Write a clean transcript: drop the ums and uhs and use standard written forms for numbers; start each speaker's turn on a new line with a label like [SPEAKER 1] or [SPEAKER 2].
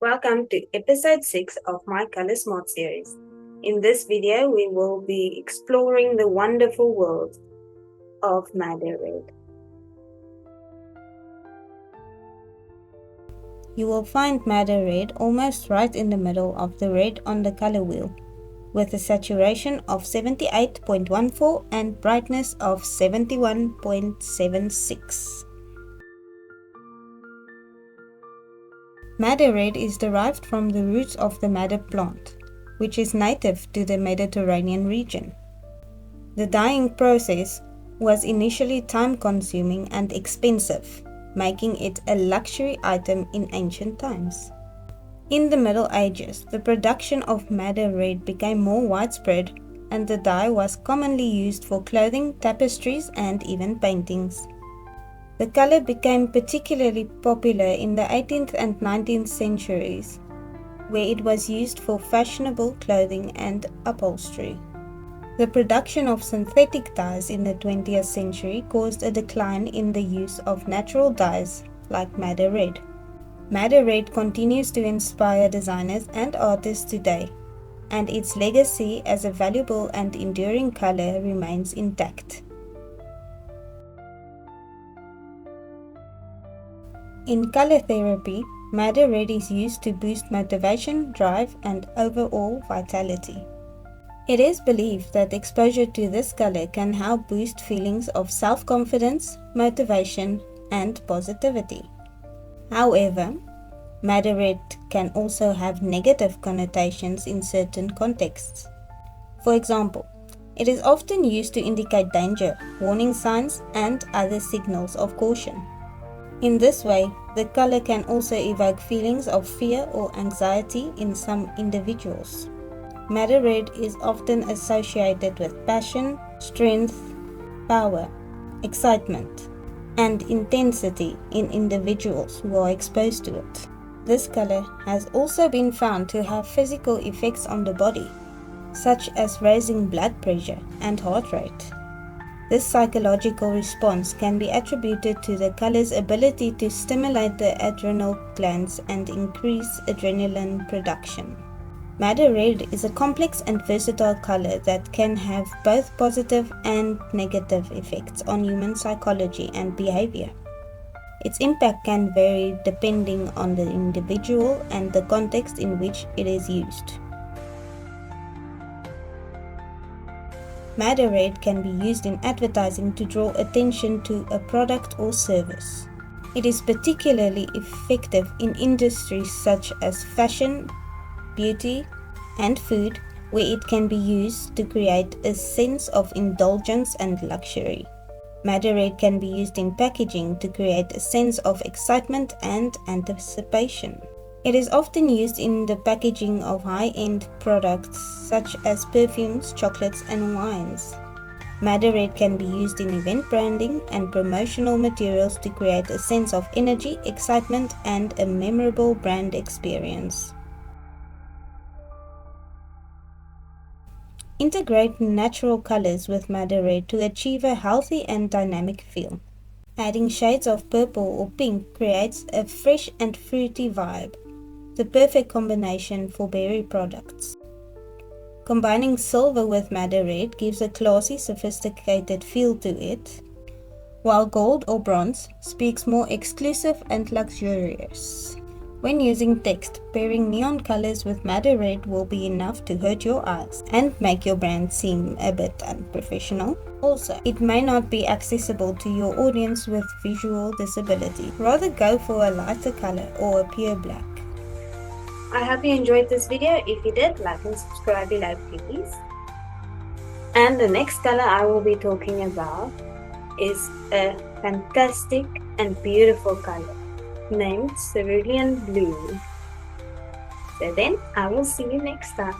[SPEAKER 1] Welcome to episode 6 of my Color Smart series. In this video, we will be exploring the wonderful world of MADDER red. You will find MADDER red almost right in the middle of the red on the color wheel, with a saturation of 78.14 and brightness of 71.76. Madder red is derived from the roots of the madder plant, which is native to the Mediterranean region. The dyeing process was initially time-consuming and expensive, making it a luxury item in ancient times. In the Middle Ages, the production of madder red became more widespread, and the dye was commonly used for clothing, tapestries, and even paintings. The color became particularly popular in the 18th and 19th centuries, where it was used for fashionable clothing and upholstery. The production of synthetic dyes in the 20th century caused a decline in the use of natural dyes like madder red. Madder red continues to inspire designers and artists today, and its legacy as a valuable and enduring color remains intact. In color therapy, madder red is used to boost motivation, drive, and overall vitality. It is believed that exposure to this color can help boost feelings of self-confidence, motivation, and positivity. However, madder red can also have negative connotations in certain contexts. For example, it is often used to indicate danger, warning signs, and other signals of caution. In this way, the color can also evoke feelings of fear or anxiety in some individuals. Madder red is often associated with passion, strength, power, excitement, and intensity in individuals who are exposed to it. This color has also been found to have physical effects on the body, such as raising blood pressure and heart rate. This psychological response can be attributed to the color's ability to stimulate the adrenal glands and increase adrenaline production. Madder red is a complex and versatile color that can have both positive and negative effects on human psychology and behavior. Its impact can vary depending on the individual and the context in which it is used. Madder red can be used in advertising to draw attention to a product or service. It is particularly effective in industries such as fashion, beauty, and food, where it can be used to create a sense of indulgence and luxury. Madder red can be used in packaging to create a sense of excitement and anticipation. It is often used in the packaging of high-end products such as perfumes, chocolates, and wines. Madder red can be used in event branding and promotional materials to create a sense of energy, excitement, and a memorable brand experience. Integrate natural colors with madder red to achieve a healthy and dynamic feel. Adding shades of purple or pink creates a fresh and fruity vibe, the perfect combination for berry products. Combining silver with madder red gives a classy, sophisticated feel to it, while gold or bronze speaks more exclusive and luxurious. When using text, pairing neon colors with madder red will be enough to hurt your eyes and make your brand seem a bit unprofessional. Also, it may not be accessible to your audience with visual disability. Rather go for a lighter color or a pure black. I hope you enjoyed this video. If you did, like and subscribe below please. And the next color I will be talking about is a fantastic and beautiful color named cerulean blue. So then, I will see you next time.